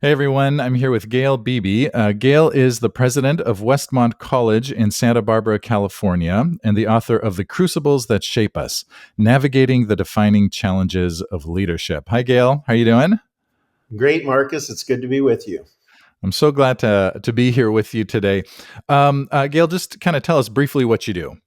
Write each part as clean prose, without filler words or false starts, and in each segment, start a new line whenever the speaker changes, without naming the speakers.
Hey everyone, I'm here with Gayle Beebe. Gayle is the president of Westmont College in Santa Barbara, California, and the author of The Crucibles That Shape Us, Navigating the Defining Challenges of Leadership. Hi Gayle, how are you doing?
Great, Marcus. It's good to be with you.
I'm so glad to be here with you today. Gayle, just kind of tell us briefly what you do.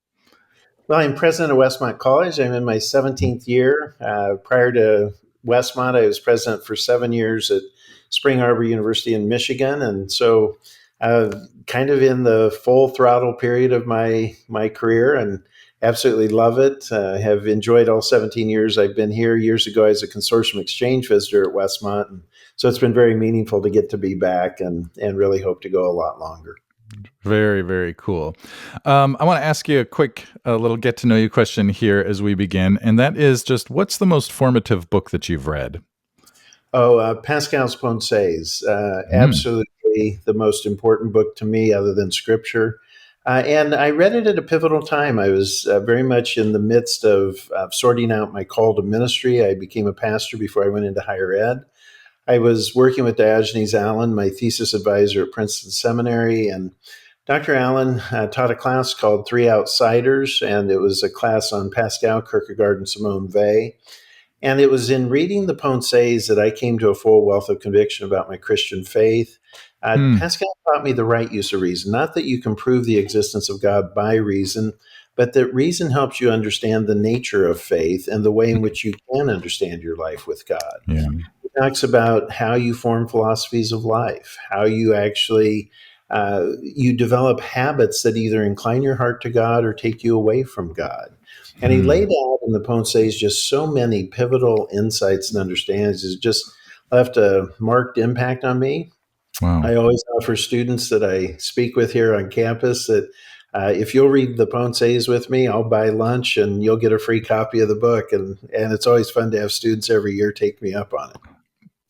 Well, I'm president of Westmont College. I'm in my 17th year. Prior to Westmont, I was president for 7 years at Spring Arbor University in Michigan. And so, kind of in the full throttle period of my career and absolutely love it. Have enjoyed all 17 years I've been here. Years ago, I was a consortium exchange visitor at Westmont. And so it's been very meaningful to get to be back and really hope to go a lot longer.
Very, very cool. I want to ask you a quick, little get to know you question here as we begin, and that is just what's the most formative book that you've read?
Oh, Pascal's Pensées,
Mm.
absolutely the most important book to me other than scripture. And I read it at a pivotal time. I was very much in the midst of sorting out my call to ministry. I became a pastor before I went into higher ed. I was working with Diogenes Allen, my thesis advisor at Princeton Seminary, and Dr. Allen taught a class called Three Outsiders, and it was a class on Pascal, Kierkegaard, and Simone Weil. And it was in reading the Pensées that I came to a full wealth of conviction about my Christian faith.
Mm.
Pascal taught me the right use of reason, not that you can prove the existence of God by reason, but that reason helps you understand the nature of faith and the way in which you can understand your life with God.
Yeah.
It talks about how you form philosophies of life, how you actually you develop habits that either incline your heart to God or take you away from God. And he
Mm.
laid out in the Pensées just so many pivotal insights and understandings. It just left a marked impact on me.
Wow.
I always offer students that I speak with here on campus that if you'll read the Pensées with me, I'll buy lunch and you'll get a free copy of the book. And it's always fun to have students every year take me up on it.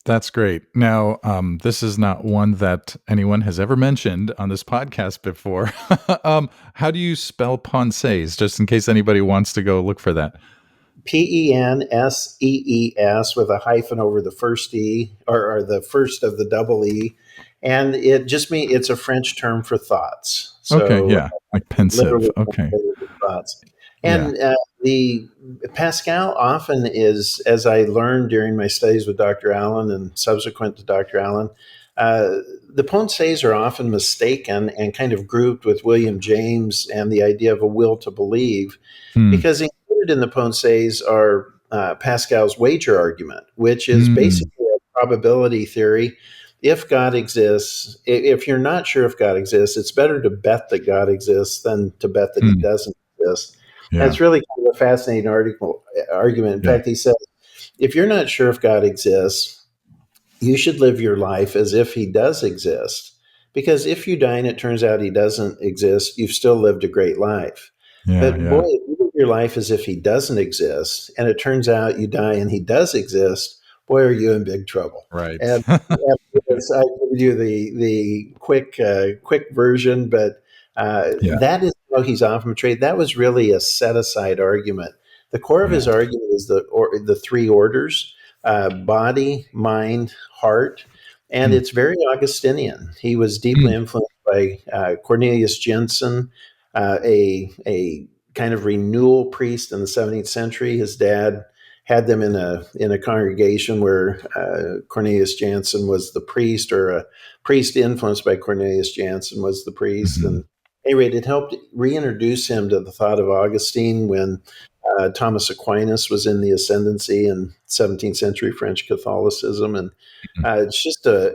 That's great. Now, this is not one that anyone has ever mentioned on this podcast before. How do you spell Pensées, just in case anybody wants to go look for that?
Pensees with a hyphen over the first E or the first of the double E. And it just means it's a French term for thoughts.
Okay,
So
yeah, like pensive.
literally
Okay,
translated as thoughts.
yeah.
And the Pascal often is, as I learned during my studies with Dr. Allen and subsequent to Dr. Allen, uh, the Pensées are often mistaken and kind of grouped with William James and the idea of a will to believe,
Hmm.
because included in the Pensées are Pascal's wager argument, which is
Mm.
basically a probability theory. If God exists, if you're not sure if God exists, it's better to bet that God exists than to bet that he
Hmm.
doesn't exist. And
Yeah,
it's really kind of a fascinating argument. In
yeah,
fact, he says, if you're not sure if God exists, you should live your life as if he does exist. Because if you die and it turns out he doesn't exist, you've still lived a great life.
yeah,
But boy,
yeah.
if you live your life as if he doesn't exist, and it turns out you die and he does exist, boy, are you in big trouble.
Right.
And after this, I give you the quick version, but
Yeah,
that is how he's often portrayed. That was really a set aside argument. The core of his
yeah.
argument is the three orders: body, mind, heart, and
Hmm.
it's very Augustinian. He was deeply
Mm.
influenced by Cornelius Jensen, a kind of renewal priest in the 17th century. His dad had them in a congregation where Cornelius Jansen was the priest, or a priest influenced by Cornelius Jansen was the priest.
Mhm.
And anyway, it helped reintroduce him to the thought of Augustine when Thomas Aquinas was in the ascendancy in 17th century French Catholicism. And
Mhm.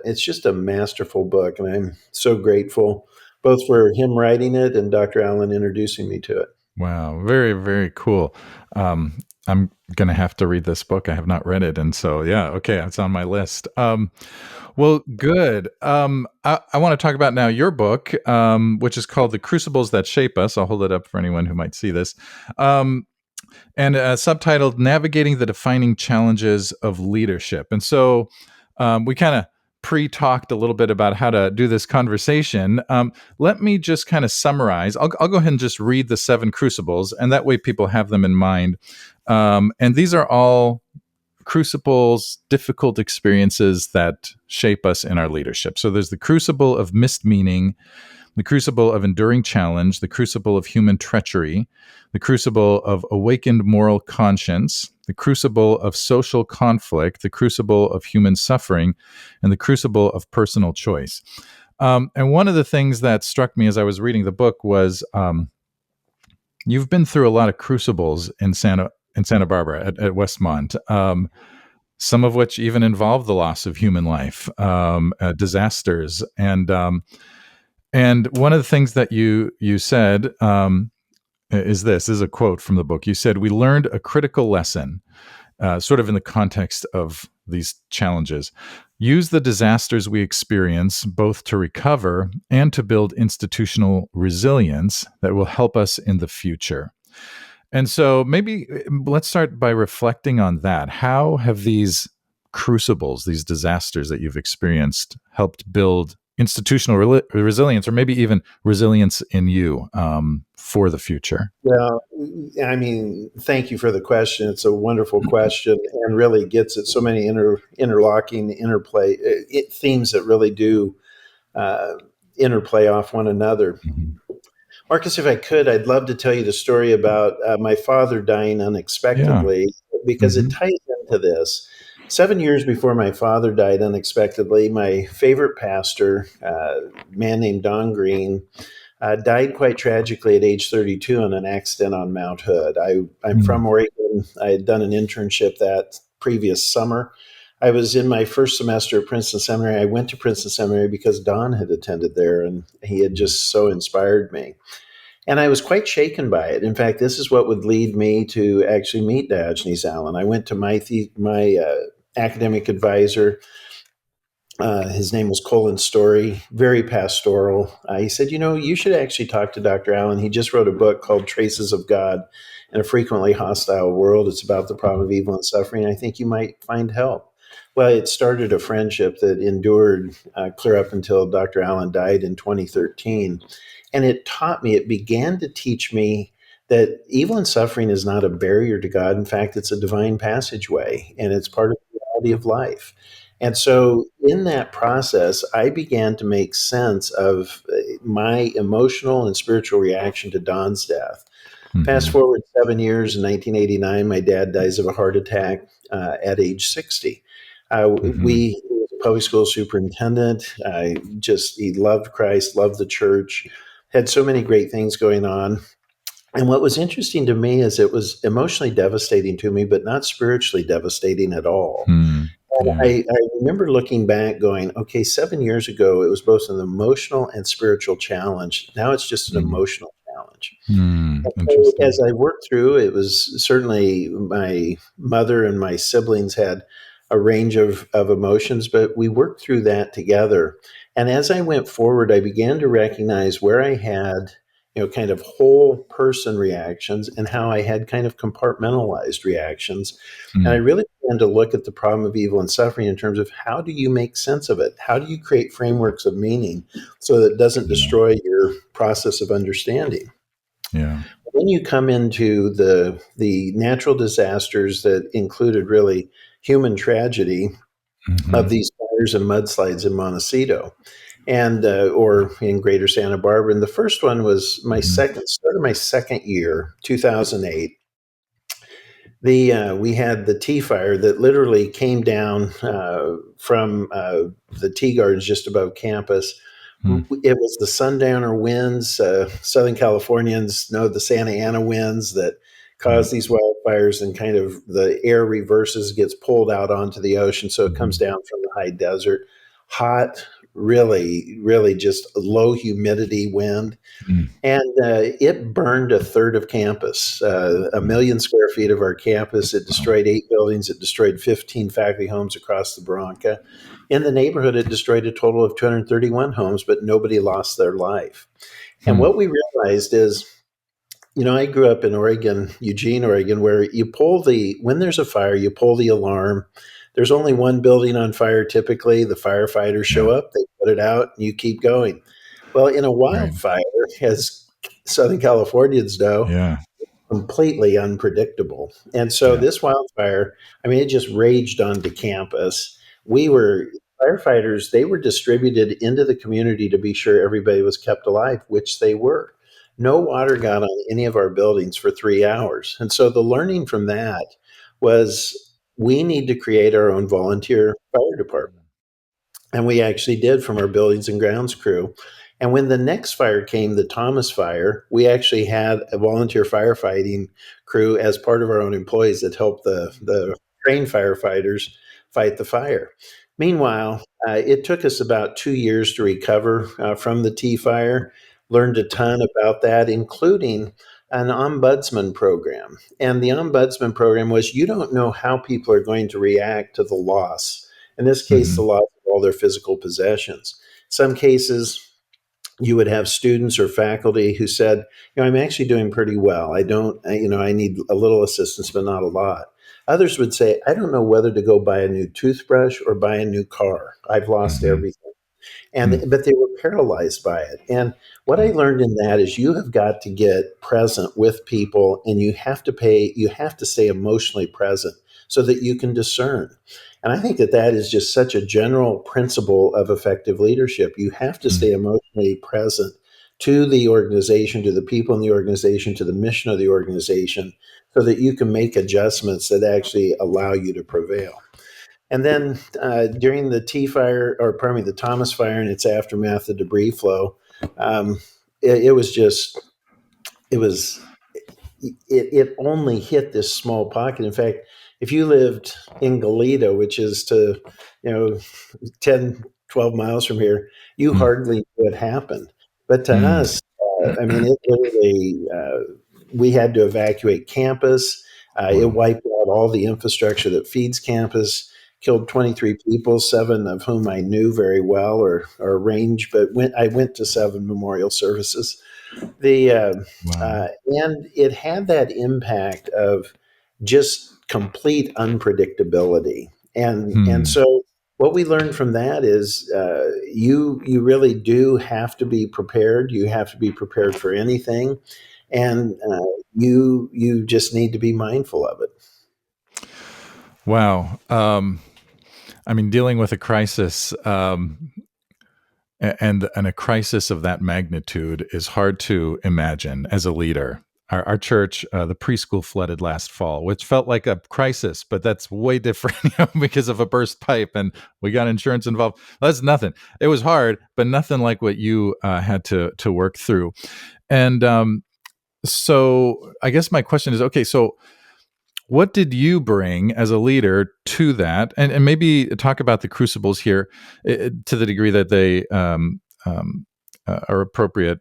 it's just a masterful book, and I'm so grateful both for him writing it and Dr. Allen introducing me to it.
Wow, very, very cool. I'm gonna have to read this book. I have not read it, and so yeah, okay, it's on my list. Well, good. I want to talk about now your book, which is called "The Crucibles That Shape Us." I'll hold it up for anyone who might see this, and subtitled "Navigating the Defining Challenges of Leadership." And so, we kind of pre-talked a little bit about how to do this conversation. Let me just kind of summarize. I'll go ahead and just read the seven crucibles, and that way people have them in mind. And these are all crucibles, difficult experiences that shape us in our leadership. So there's the crucible of missed meaning, the crucible of enduring challenge, the crucible of human treachery, the crucible of awakened moral conscience, the crucible of social conflict, the crucible of human suffering, and the crucible of personal choice. And one of the things that struck me as I was reading the book was you've been through a lot of crucibles in Santa Barbara at Westmont. Some of which even involve the loss of human life, disasters, and one of the things that you said this is a quote from the book. You said, "We learned a critical lesson, sort of in the context of these challenges. Use the disasters we experience both to recover and to build institutional resilience that will help us in the future." And so maybe let's start by reflecting on that. How have these crucibles, these disasters that you've experienced, helped build institutional resilience, or maybe even resilience in you for the future?
Well, I mean, thank you for the question. It's a wonderful question and really gets at so many interlocking interplay themes that really do uh, interplay off one another.
Mhm.
Marcus, if I could, I'd love to tell you the story about my father dying
Yeah.
unexpectedly because it
Hmm.
ties into this. 7 years before my father died unexpectedly, my favorite pastor, a man named Don Green, died quite tragically at age 32 in an accident on Mount Hood. I'm
Mm.
from Oregon. I had done an internship that previous summer. I was in my first semester at Princeton Seminary. I went to Princeton Seminary because Don had attended there and he had just so inspired me. And I was quite shaken by it. In fact, this is what would lead me to actually meet Diogenes Allen. I went to my academic advisor. His name was Colin Story, very pastoral. He said, "You know, you should actually talk to Dr. Allen. He just wrote a book called Traces of God in a Frequently Hostile World. It's about the problem of evil and suffering. I think you might find help." Well, it started a friendship that endured clear up until Dr. Allen died in 2013. And it began to teach me that evil and suffering is not a barrier to God. In fact, it's a divine passageway and it's part of the reality of life. And so, in that process, I began to make sense of my emotional and spiritual reaction to Don's death. Fast
Hmm.
forward 7 years in 1989, my dad dies of a heart attack at age 60.
Hmm.
He was a public school superintendent. He loved Christ, loved the church, had so many great things going on. And what was interesting to me is it was emotionally devastating to me, but not spiritually devastating at all.
Hmm.
And
Yeah.
I remember looking back going, okay, 7 years ago, it was both an emotional and spiritual challenge. Now it's just an
Hmm.
emotional challenge.
Hmm.
And so as
Interesting.
I worked through, it was certainly my mother and my siblings had a range of emotions, but we worked through that together. And as I went forward, I began to recognize where I had, kind of whole person reactions and how I had kind of compartmentalized reactions. And I
Mm.
really began to look at the problem of evil and suffering in terms of how do you make sense of it? How do you create frameworks of meaning so that it doesn't
Yeah.
destroy your process of understanding?
Yeah.
Then you come into the natural disasters that included really human tragedy of
Hmm.
these fires and mudslides in Montecito and or in Greater Santa Barbara. And the first one was
Hmm.
started my second year, 2008. We had the tea fire that literally came down from the tea gardens just above campus.
Mm.
It was the sundowner winds. Southern Californians know the Santa Ana winds that
Yeah.
cause these wildfires, and kind of the air reverses, gets pulled out onto the ocean, so it comes
Hmm.
down from the high desert. Hot, really, really just low humidity wind,
Mm.
and it burned a third of campus, a
Yeah.
million square feet of our campus. It
Wow.
destroyed 8 buildings. It destroyed 15 faculty homes across the Bronca. In the neighborhood, it destroyed a total of 231 homes, but nobody lost their life. And
Hmm.
what we realized is, I grew up in Oregon, Eugene, Oregon, where when there's a fire, you pull the alarm. There's only one building on fire typically. The firefighters show
Yeah.
up, they put it out, and you keep going. Well, in a
Right.
wildfire, as Southern Californians know,
Yeah.
completely unpredictable. And so
Yeah.
this wildfire, I mean, it just raged onto campus. We were Firefighters, they were distributed into the community to be sure everybody was kept alive, which they were. No water got on any of our buildings for 3 hours. And so the learning from that was we need to create our own volunteer fire department. And we actually did from our buildings and grounds crew. And when the next fire came, the Thomas fire, we actually had a volunteer firefighting crew as part of our own employees that helped the trained firefighters fight the fire. Meanwhile, it took us about 2 years to recover from the T fire, learned a ton about that, including an ombudsman program. And the ombudsman program was you don't know how people are going to react to the loss. In this case, the
Mhm.
loss of all their physical possessions. Some cases, you would have students or faculty who said, I'm actually doing pretty well. I don't, I need a little assistance, but not a lot. Others would say, I don't know whether to go buy a new toothbrush or buy a new car. I've lost
Mhm.
everything. And
Mm.
but they were paralyzed by it. And what I
Mm.
learned in that is you have got to get present with people, and you have to stay emotionally present so that you can discern. And I think that that is just such a general principle of effective leadership. You have to
Mm.
stay emotionally present to the organization, to the people in the organization, to the mission of the organization, so that you can make adjustments that actually allow you to prevail. And then during the T fire, or pardon me, the Thomas fire and its aftermath, the debris flow, um, it was just, it was, it only hit this small pocket. In fact, if you lived in Goleta, which is to, you know, 10, 12 miles from here, you
Mm.
hardly knew what happened. But to
Mm.
us, I mean, it literally, we had to evacuate campus. It
Wow.
wiped out all the infrastructure that feeds campus, killed 23 people, seven of whom I knew very well or arranged, but I went to seven memorial services. The
Wow.
And it had that impact of just complete unpredictability, and
Hmm.
so what we learned from that is you really do have to be prepared. You have to be prepared for anything, and you just need to be mindful of it.
Wow. I mean, dealing with a crisis, and a crisis of that magnitude is hard to imagine as a leader. Our church, the preschool flooded last fall, which felt like a crisis, but that's way different, because of a burst pipe, and we got insurance involved. That's nothing. It was hard, but nothing like what you had to work through. And so, I guess my question is, okay, so what did you bring as a leader to that? And maybe talk about the crucibles here, to the degree that they are appropriate.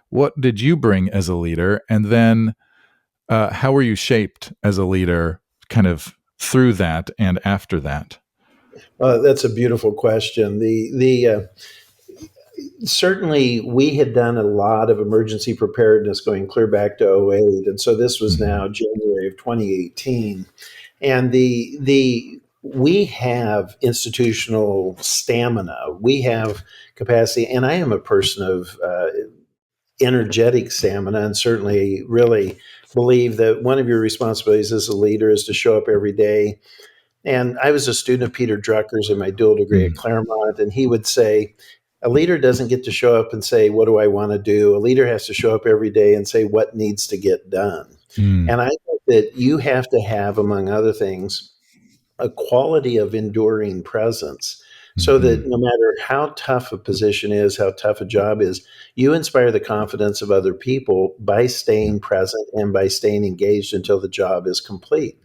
What did you bring as a leader? And then how were you shaped as a leader kind of through that and after that?
That's a beautiful question. The Certainly we had done a lot of emergency preparedness going clear back to '08, and so this was
Mhm.
now January of 2018. And the we have institutional stamina, we have capacity, and I am a person of energetic stamina, and certainly really believe that one of your responsibilities as a leader is to show up every day. And I was a student of Peter Drucker's in my dual degree at
Mm.
Claremont, and he would say, a leader doesn't get to show up and say, what do I want to do? A leader has to show up every day and say, what needs to get done?
Mm.
And I think that you have to have, among other things, a quality of enduring presence so that
Mhm.
no matter how tough a position is, how tough a job is, you inspire the confidence of other people by
Yeah.
staying present and by staying engaged until the job is complete.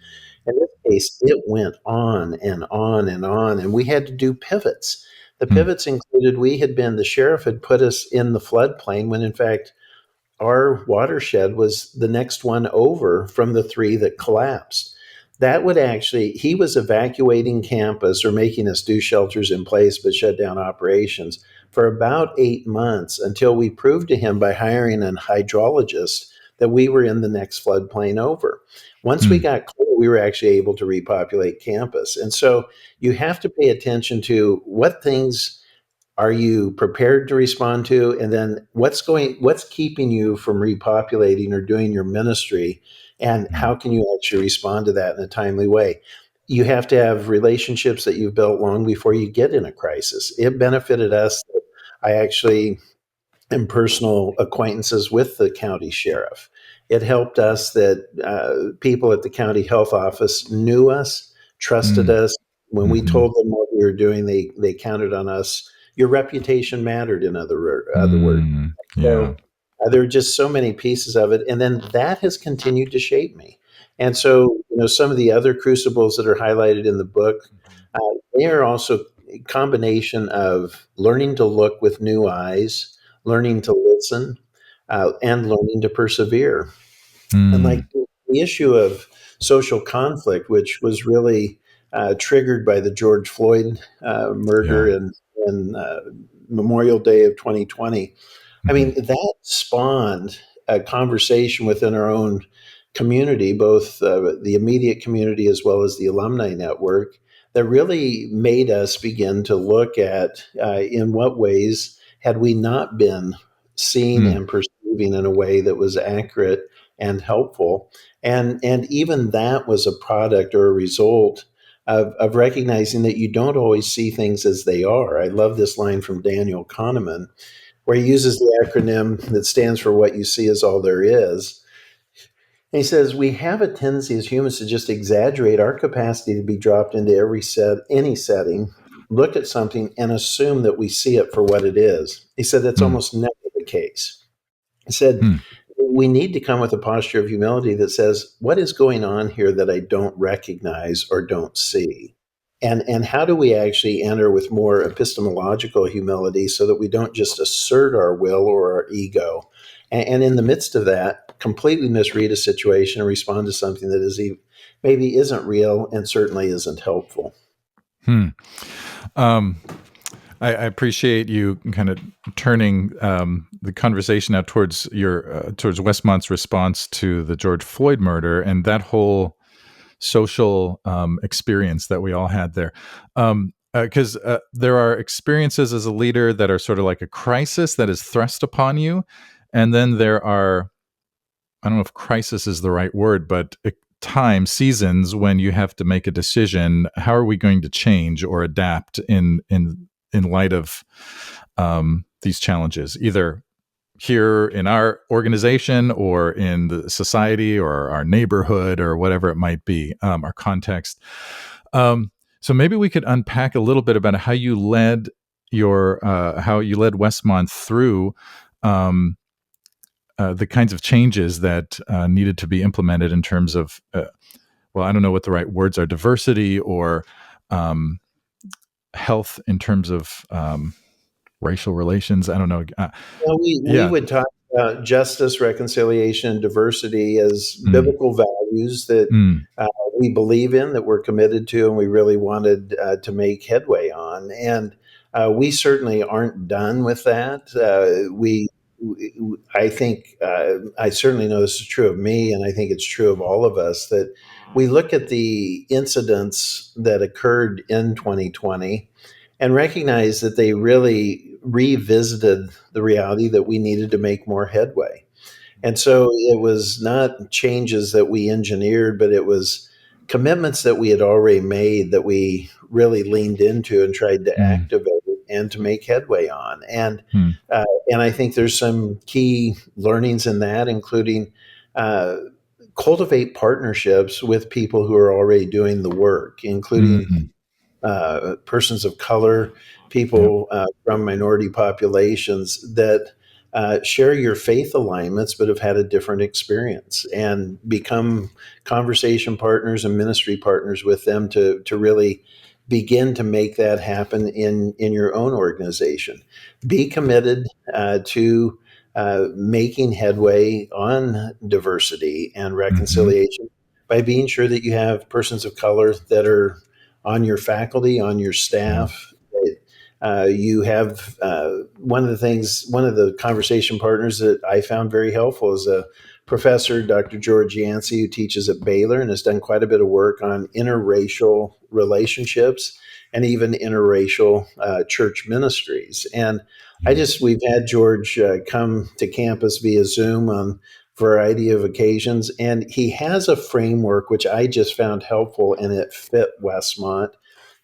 In this case, it went on and on and on, and we had to do pivots. The
Mm.
pivots included the sheriff had put us in the floodplain when in fact our watershed was the next one over from the three that collapsed. That would actually, he was evacuating campus or making us do shelters in place but shut down operations for about 8 months until we proved to him by hiring a hydrologist that we were in the next floodplain over. Once we
Mm.
got clear, we were actually able to repopulate campus. And so you have to pay attention to what things are you prepared to respond to? And then what's keeping you from repopulating or doing your ministry? And
Mm.
how can you actually respond to that in a timely way? You have to have relationships that you've built long before you get in a crisis. It benefited us. I actually and personal acquaintances with the county sheriff. It helped us that people at the county health office knew us, trusted
Mm.
us. When we
Mhm.
told them what we were doing, they counted on us. Your reputation mattered, in other words.
Mm. Yeah.
So there are just so many pieces of it, and then that has continued to shape me. And so, some of the other crucibles that are highlighted in the book,
Mhm.
uh, they are also a combination of learning to look with new eyes, learning to listen, and learning to persevere. And like
Mm.
the issue of social conflict, which was really triggered by the George Floyd murder
Yeah.
in Memorial Day of 2020. I
Mhm.
mean, that spawned a conversation within our own community, both the immediate community as well as the alumni network, that really made us begin to look at in what ways had we not been seen
Mm.
and perceiving in a way that was accurate and helpful. And even that was a product or a result of recognizing that you don't always see things as they are. I love this line from Daniel Kahneman where he uses the acronym that stands for what you see is all there is. And he says, we have a tendency as humans to just exaggerate our capacity to be dropped into any setting, look at something, and assume that we see it for what it is. He said that's
Mm.
almost never the case. He said,
Mm.
we need to come with a posture of humility that says, what is going on here that I don't recognize or don't see? And how do we actually enter with more epistemological humility so that we don't just assert our will or our ego? And in the midst of that, completely misread a situation and respond to something that maybe isn't real and certainly isn't helpful.
Hmm. Um, I appreciate you kind of turning the conversation now towards towards Westmont's response to the George Floyd murder and that whole social experience that we all had there. Because there are experiences as a leader that are sort of like a crisis that is thrust upon you, and then there are, I don't know if crisis is the right word, but seasons when you have to make a decision. How are we going to change or adapt in light of these challenges, either here in our organization or in the society or our neighborhood or whatever it might be, our context. So maybe we could unpack a little bit about how you led Westmont through um, the kinds of changes that needed to be implemented in terms of, well, I don't know what the right words are, diversity or um, health in terms of racial relations. I don't know.
Well, we
Yeah.
would talk about justice, reconciliation, and diversity as
Mm.
biblical values that
Mm.
uh, we believe in, that we're committed to, and we really wanted to make headway on. And we certainly aren't done with that. I think, I certainly know this is true of me, and I think it's true of all of us, that we look at the incidents that occurred in 2020 and recognize that they really revisited the reality that we needed to make more headway. And so it was not changes that we engineered, but it was commitments that we had already made that we really leaned into and tried to
Mm.
activate and to make headway on.
Mm.
And I think there's some key learnings in that, including uh, cultivate partnerships with people who are already doing the work, including
Mm.
persons of color,
Yep.
people from minority populations that share your faith alignments but have had a different experience, and become conversation partners and ministry partners with them to really begin to make that happen in your own organization. Be committed to making headway on diversity and
Mhm.
reconciliation by being sure that you have persons of color that are on your faculty, on your
Yeah.
staff. You have one of the conversation partners that I found very helpful is a professor, Dr. George Yancey, who teaches at Baylor and has done quite a bit of work on interracial relationships and even interracial church ministries. And
Yeah.
we've had George come to campus via Zoom on a variety of occasions, and he has a framework which I just found helpful, and it fit Westmont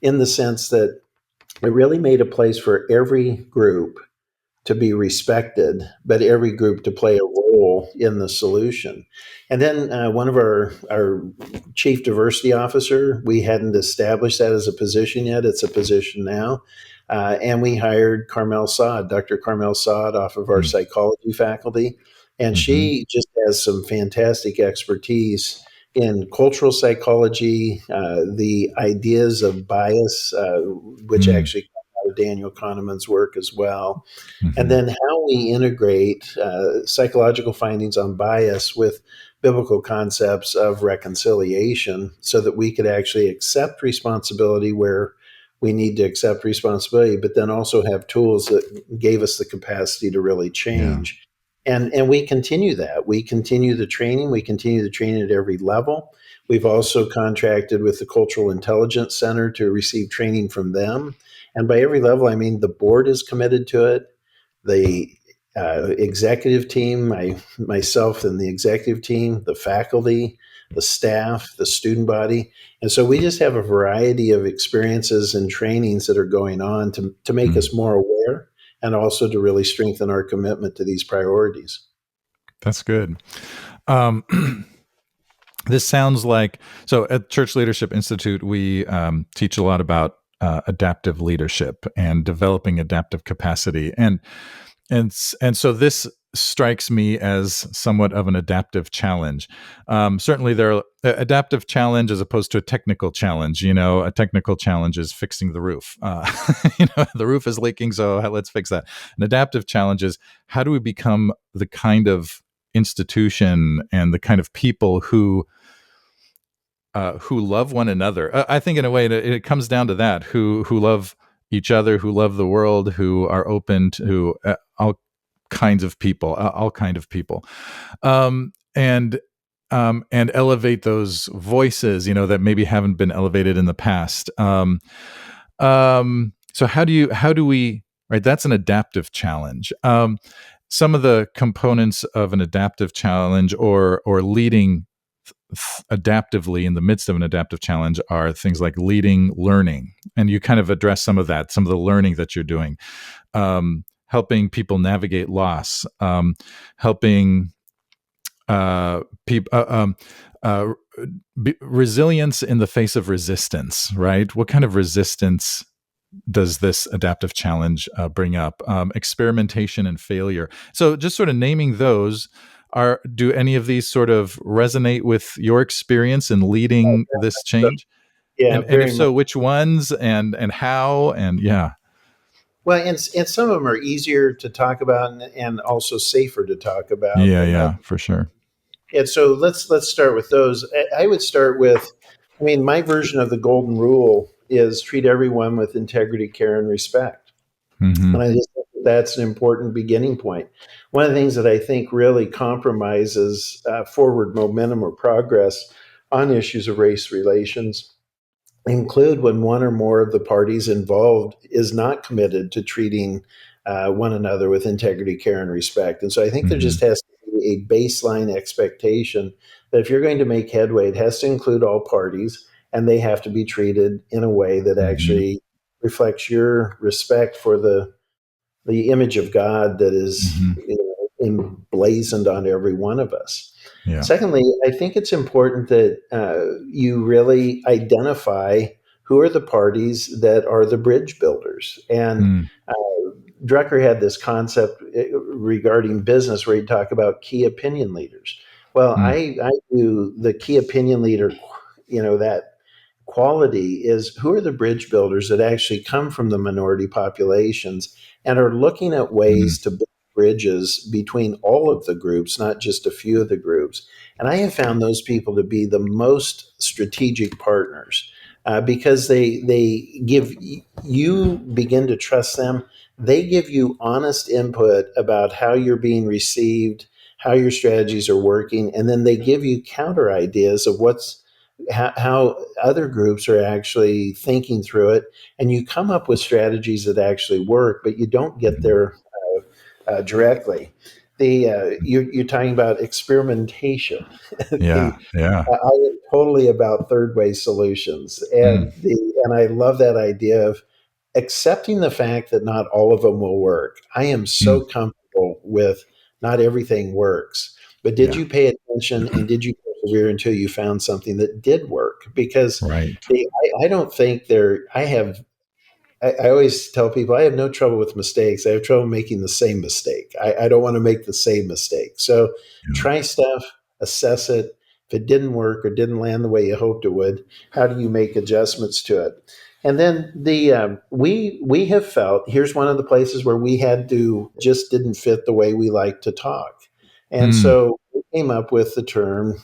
in the sense that it really made a place for every group to be respected, but every group to play a role in the solution. And then one of our chief diversity officer, we hadn't established that as a position yet. It's a position now. And we hired Carmel Saad, Dr. Carmel Saad, off of our
Mm.
psychology faculty. And
Mhm.
she just has some fantastic expertise in cultural psychology, the ideas of bias, which
Mm.
actually come out of Daniel Kahneman's work as well, and
Mhm.
then how we integrate psychological findings on bias with biblical concepts of reconciliation so that we could actually accept responsibility where we need to accept responsibility, but then also have tools that gave us the capacity to really
Yeah.
change. And we continue that. We continue the training. We continue the training at every level. We've also contracted with the Cultural Intelligence Center to receive training from them. And by every level, I mean the board is committed to it, the executive team, myself and the executive team, the faculty, the staff, the student body. And so we just have a variety of experiences and trainings that are going on to make
Mm.
us more aware and also to really strengthen our commitment to these priorities.
That's good. Um, this sounds like so at Church Leadership Institute, we teach a lot about adaptive leadership and developing adaptive capacity, and so this strikes me as somewhat of an adaptive challenge. Certainly, there are adaptive challenge as opposed to a technical challenge. You know, a technical challenge is fixing the roof. The roof is leaking, so let's fix that. An adaptive challenge is how do we become the kind of institution and the kind of people who love one another. I think in a way it comes down to that: who love each other, who love the world, who are open to all kinds of people, all kind of people, and elevate those voices, that maybe haven't been elevated in the past. So how do we? Right, that's an adaptive challenge. Some of the components of an adaptive challenge or leading adaptively in the midst of an adaptive challenge are things like leading learning, and you kind of address some of that, some of the learning that you're doing, helping people navigate loss, helping people resilience in the face of resistance, right? What kind of resistance does this adaptive challenge bring up? Experimentation and failure. So just sort of naming those, do any of these sort of resonate with your experience in leading this
So,
change?
yeah,
And if
very much.
so, which ones and how? And yeah.
Well, and some of them are easier to talk about and also safer to talk about
Yeah,
than others.
yeah, for sure.
And so let's start with those. I would start with, I mean, my version of the golden rule is treat everyone with integrity, care, and respect.
Mm-hmm.
And I just think that's an important beginning point. One of the things that I think really compromises forward momentum or progress on issues of race relations include when one or more of the parties involved is not committed to treating one another with integrity, care, and respect. And so I think there
Mm-hmm.
just has to be a baseline expectation that if you're going to make headway, it has to include all parties and they have to be treated in a way that
Mm-hmm.
actually reflects your respect for the image of God that is,
Mm-hmm.
emblazoned on every one of us.
Yeah.
Secondly, I think it's important that you really identify who are the parties that are the bridge builders. And
Mm.
uh, Drucker had this concept regarding business where he talked about key opinion leaders. Well,
Mm.
I do the key opinion leader, that quality is who are the bridge builders that actually come from the minority populations and are looking at
Mm.
ways to build bridges between all of the groups, not just a few of the groups. And I have found those people to be the most strategic partners because they give you begin to trust them. They give you honest input about how you're being received, how your strategies are working, and then they give you counter ideas of what's how other groups are actually thinking through it, and you come up with strategies that actually work, but you don't get
Mhm.
there directly. You're talking about experimentation.
Yeah, yeah.
I am totally about third way solutions,
Mm,
and I love that idea of accepting the fact that not all of them will work. I am
mm,
so comfortable with not everything works, but did
yeah,
you pay attention and did you persevere until you found something that did work? Because
right.
I don't think there. I always tell people I have no trouble with mistakes. I have trouble making the same mistake. I don't want to make the same mistake. So
Yeah.
try stuff, assess it. If it didn't work or didn't land the way you hoped it would, how do you make adjustments to it? And then we have felt here's one of the places where we had to just didn't fit the way we like to talk, and
Mm,
so we came up with the term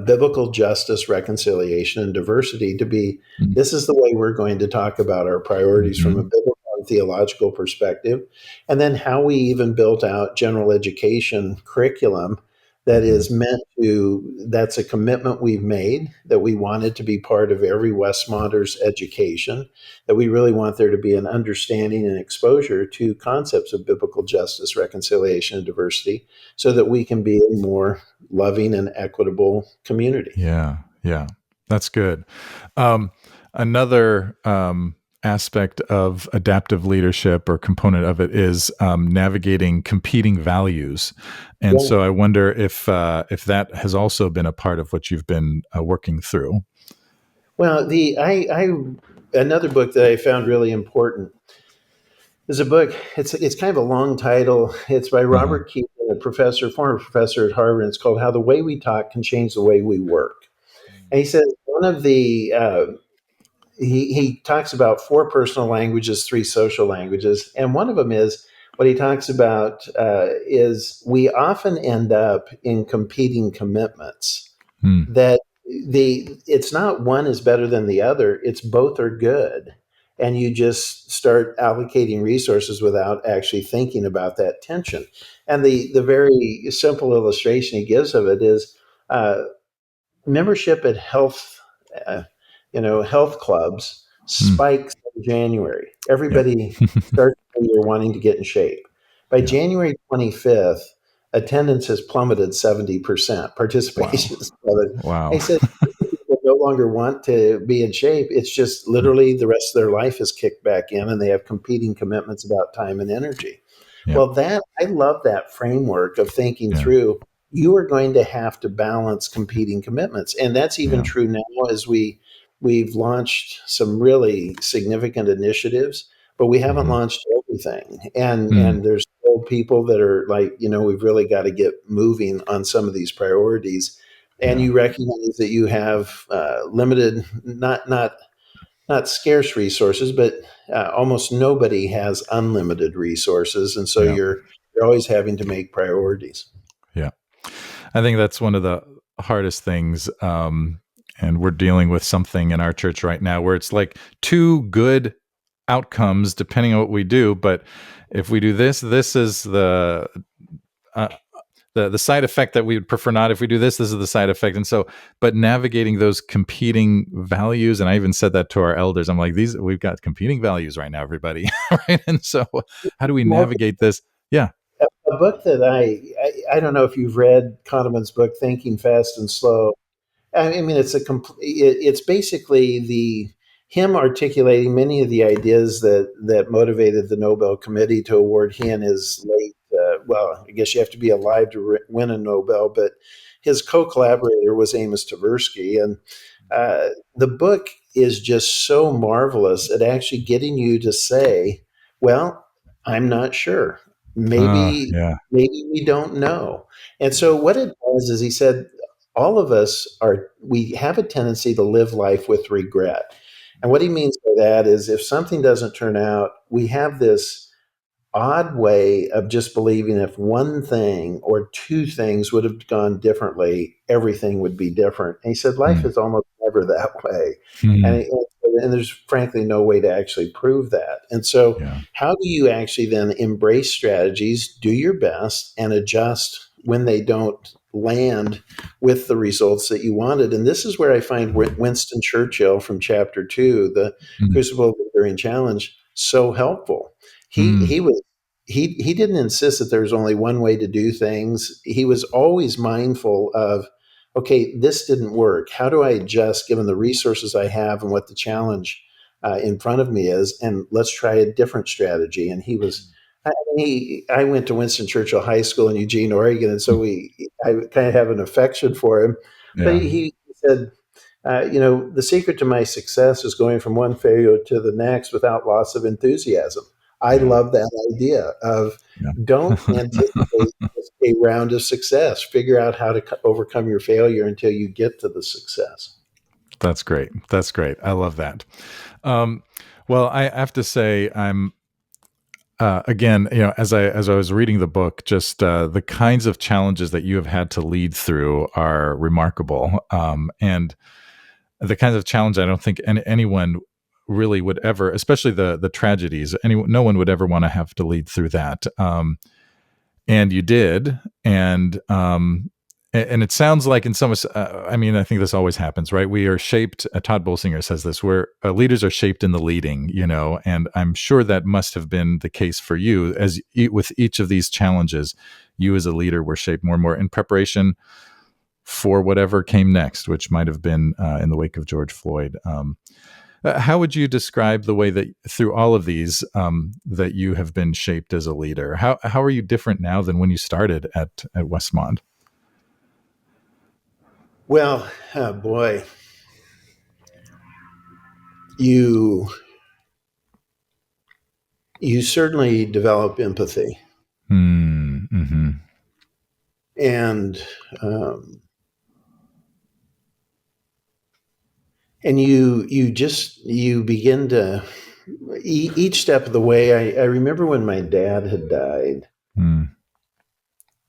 biblical justice, reconciliation, and diversity to be
mm,
this is the way we're going to talk about our priorities from a
mhm,
biblical and theological perspective. And then how we even built out general education curriculum that
mhm.
is meant to, that's a commitment we've made that we want it to be part of every Westmonter's education, that we really want there to be an understanding and exposure to concepts of biblical justice, reconciliation, and diversity so that we can be a more loving and equitable community.
Yeah, yeah. That's good. Um, another aspect of adaptive leadership or component of it is navigating competing values, and
Yeah.
so I wonder if that has also been a part of what you've been working through.
Well, I another book that I found really important is a book. It's kind of a long title. It's by
Uh-huh.
Robert Keegan, a professor, former professor at Harvard. And it's called "How the Way We Talk Can Change the Way We Work." And he says one of the he talks about four personal languages, three social languages, and one of them is what he talks about is we often end up in competing commitments
Mm,
that it's not one is better than the other, it's both are good, and you just start allocating resources without actually thinking about that tension. And the very simple illustration he gives of it is uh, membership at uh, health clubs
mm,
spikes in January.
yep.
Everybody starts the year wanting to get in shape. By
Yeah.
January 25th, attendance has plummeted 70%.
Wow.
Participation has plummeted.
Wow.
He said people no longer want to be in shape. It's just literally the rest of their life is kicked back in, and they have competing commitments about time and energy.
Yeah.
Well, that I love that framework of thinking
Yeah.
through. You are going to have to balance competing commitments, and that's even
Yeah.
true now as we've launched some really significant initiatives, but we haven't
Mhm.
launched everything. And
Mm,
there's still people that are like, we've really got to get moving on some of these priorities. And
yeah.
you recognize that you have limited, not scarce resources, but almost nobody has unlimited resources, and so
Yeah.
you're always having to make priorities.
Yeah. I think that's one of the hardest things. And we're dealing with something in our church right now where it's like two good outcomes depending on what we do. But if we do this, this is uh, the side effect that we would prefer not. If we do this, this is the side effect. And so, but navigating those competing values, and I even said that to our elders. I'm like, we've got competing values right now, everybody, right? And so, how do we navigate this? Yeah.
A book that I don't know if you've read Kahneman's book, Thinking Fast and Slow. I mean, it's basically the him articulating many of the ideas that motivated the Nobel Committee to award he and his late. Well, I guess you have to be alive to win a Nobel, but his co-collaborator was Amos Tversky, and the book is just so marvelous at actually getting you to say, "Well, I'm not sure. Maybe,
Yeah.
maybe we don't know." And so, what it does is, he said, all of us we have a tendency to live life with regret. And what he means by that is, if something doesn't turn out, we have this odd way of just believing if one thing or two things would have gone differently, everything would be different. And he said, life
Mm,
is almost never that way. And,
mm,
it, and there's frankly no way to actually prove that. And so,
yeah.
how do you actually then embrace strategies, do your best, and adjust when they don't land with the results that you wanted. And this is where I find Winston Churchill from chapter 2, the
Mm.
Crucible Enduring Challenge, so helpful. He
Mm.
was he didn't insist that there was only one way to do things. He was always mindful of, okay, this didn't work. How do I adjust given the resources I have and what the challenge in front of me is? And let's try a different strategy. And he was, I went to Winston Churchill High School in Eugene, Oregon, and so I kind of have an affection for him. But
Yeah.
he said, the secret to my success is going from one failure to the next without loss of enthusiasm. I
Yeah.
love that idea of
Yeah.
don't anticipate a round of success. Figure out how to overcome your failure until you get to the success.
That's great. That's great. I love that. Um, well, I have to say, I'm again, as I was reading the book, just the kinds of challenges that you have had to lead through are remarkable, and the kinds of challenge I don't think anyone really would ever, especially the tragedies. No one would ever want to have to lead through that. And you did, and it sounds like in some I mean, I think this always happens, right? We are shaped, Todd Bolsinger says this, where leaders are shaped in the leading, and I'm sure that must have been the case for you. With each of these challenges, you as a leader were shaped more and more in preparation for whatever came next, which might have been in the wake of George Floyd. How would you describe the way that through all of these that you have been shaped as a leader? How are you different now than when you started at Westmont?
Well, boy, you you certainly develop empathy,
Mm-hmm.
and um, you begin to each step of the way. I remember when my dad had died,
Mm.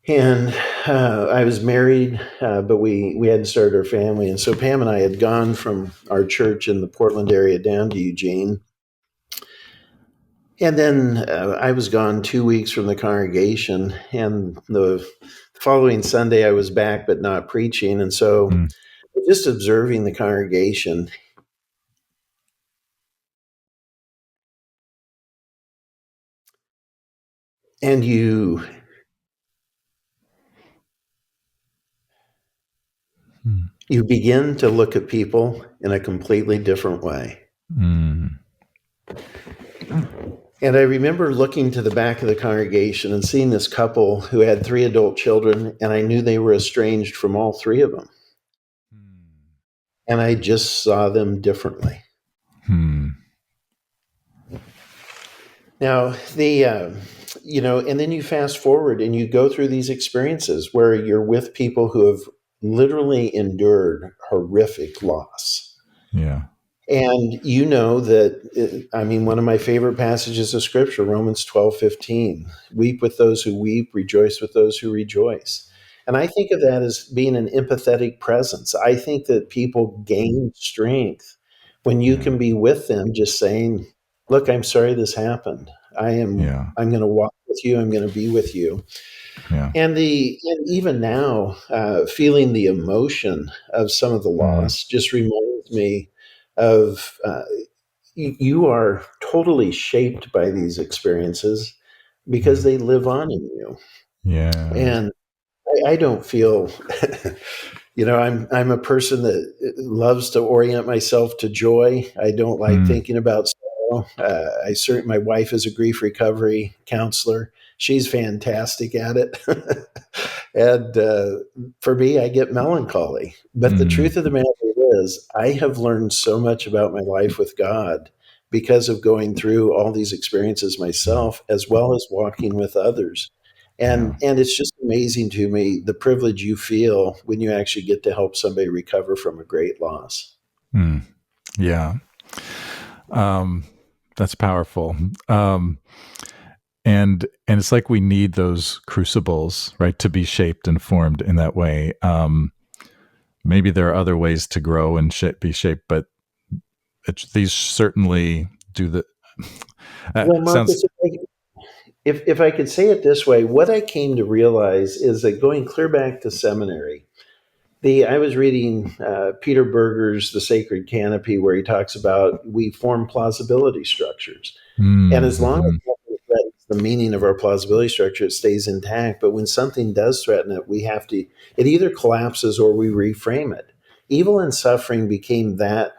and I was married, but we hadn't started our family, and so Pam and I had gone from our church in the Portland area down to Eugene, and then I was gone 2 weeks from the congregation, and the following Sunday I was back, but not preaching, and so
Mm.
just observing the congregation, and
Mm.
you begin to look at people in a completely different way.
Mm.
And I remember looking to the back of the congregation and seeing this couple who had 3 adult children, and I knew they were estranged from all three of them. And I just saw them differently.
Mm.
Now, and then you fast forward and you go through these experiences where you're with people who have literally endured horrific loss.
Yeah.
And you know that, I mean, one of my favorite passages of scripture, Romans 12:15, weep with those who weep, rejoice with those who rejoice. And I think of that as being an empathetic presence. I think that people gain strength when you
Yeah.
can be with them just saying, look, I'm sorry this happened.
Yeah.
I'm going to walk with you. I'm going to be with you.
Yeah.
And even now, feeling the emotion of some of the
Mm.
loss just reminds me of you are totally shaped by these experiences because
Yeah.
they live on in you.
Yeah.
And I don't feel, I'm a person that loves to orient myself to joy. I don't like
Mm.
thinking about sorrow. My wife is a grief recovery counselor. She's fantastic at it. And for me, I get melancholy. But the
Mm.
truth of the matter is, I have learned so much about my life with God because of going through all these experiences
Yeah.
myself, as well as walking with others.
Yeah.
And it's just amazing to me the privilege you feel when you actually get to help somebody recover from a great loss.
Mm. Yeah. Um, that's powerful. Um, and it's like we need those crucibles, right, to be shaped and formed in that way. Maybe there are other ways to grow and be shaped, but these certainly do the.
Well,
Sounds.
Marcus, if I could say it this way, what I came to realize is that going clear back to seminary, I was reading Peter Berger's The Sacred Canopy, where he talks about we form plausibility structures. And as long as
Mm-hmm.
nothing threatens the meaning of our plausibility structure, it stays intact. But when something does threaten it, it either collapses or we reframe it. Evil and suffering became that.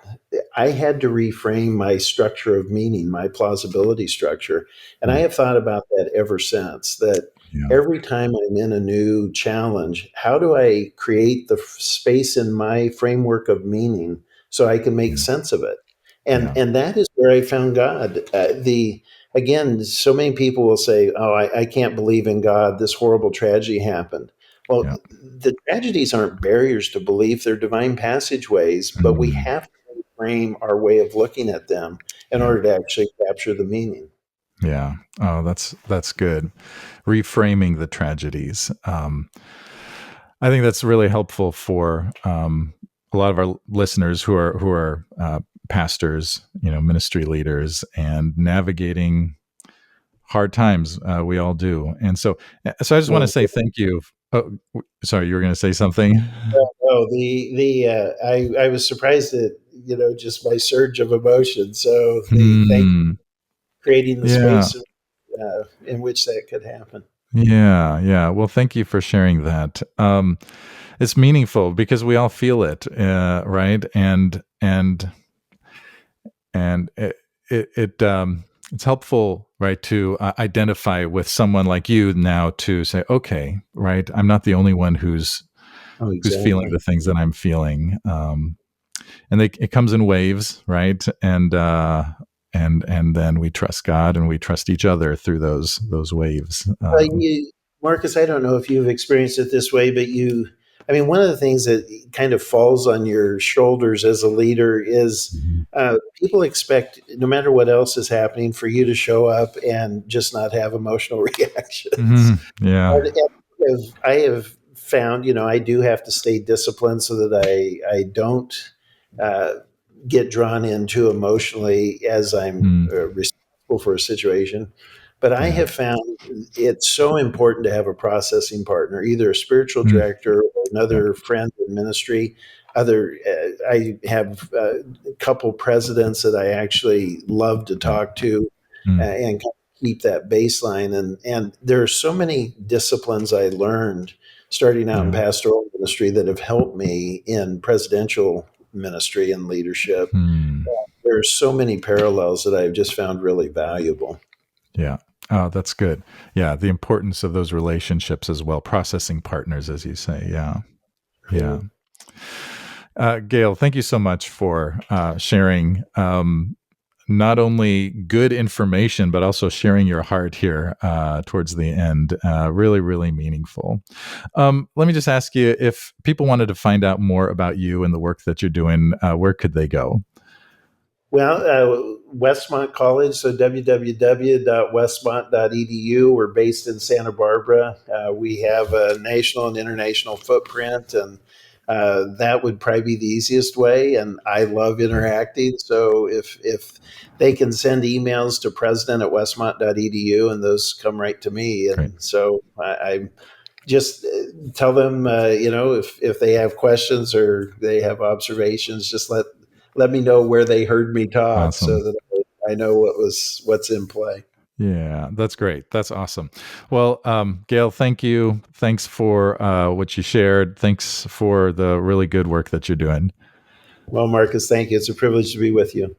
I had to reframe my structure of meaning, my plausibility structure. And I
Mm.
have thought about that ever since, that
Yeah,
every time I'm in a new challenge, how do I create the space in my framework of meaning so I can make
yeah,
sense of it? And
yeah,
and that is where I found God. The Again, so many people will say, "Oh, I can't believe in God. This horrible tragedy happened." Well,
yeah.
the tragedies aren't barriers to belief; they're divine passageways. But we
Mm,
have to frame our way of looking at them in
yeah,
order to actually capture the meaning.
yeah. Oh, that's good. Reframing the tragedies. I think that's really helpful for a lot of our listeners who are pastors, ministry leaders, and navigating hard times. We all do, and so I just want to
Well,
say thank you. Oh, sorry, you were going to say something.
oh, I was surprised at just my surge of emotion. So the thank
Hmm.
creating the
Yeah.
space in which that could happen.
Yeah, yeah. Well, thank you for sharing that. It's meaningful because we all feel it, right? And it's helpful, right, to identify with someone like you now to say, okay, right, I'm not the only one
Oh,
who's feeling
exactly.
the things that I'm feeling, and it comes in waves, right? And then we trust God and we trust each other through those waves.
Well, Marcus, I don't know if you've experienced it this way, but I mean, one of the things that kind of falls on your shoulders as a leader is
Mhm.
people expect, no matter what else is happening, for you to show up and just not have emotional reactions.
Mhm. Yeah.
I have found, I do have to stay disciplined so that I don't uh, get drawn into emotionally as I'm
Mm.
responsible for a situation. But I
Yeah.
have found it's so important to have a processing partner, either a spiritual
Mm.
director or
Yep.
another friend in ministry. I have a couple presidents that I actually love to
Yeah.
talk to
Mm.
and kind of keep that baseline. And there are so many disciplines I learned starting out in
Yeah.
pastoral ministry that have helped me in presidential ministry and leadership.
Hmm.
There are so many parallels that I've just found really valuable.
Yeah. Oh, that's good. Yeah, the importance of those relationships as well, processing partners, as you say. Yeah.
Yeah.
Yeah. Gail, thank you so much for sharing not only good information, but also sharing your heart here towards the end. Really, really meaningful. Let me just ask you, if people wanted to find out more about you and the work that you're doing, where could they go?
Well, Westmont College, so www.westmont.edu. We're based in Santa Barbara. We have a national and international footprint, and that would probably be the easiest way. And I love
Yeah,
interacting. So if they can send emails to president@westmont.edu, and those come right to me.
great.
And so I just tell them, if they have questions or they have observations, just let me know where they heard me talk so
Awesome.
that I know what's in play.
Yeah, that's great. That's awesome. Well, Gail, thank you. Thanks for what you shared. Thanks for the really good work that you're doing.
Well, Marcus, thank you. It's a privilege to be with you.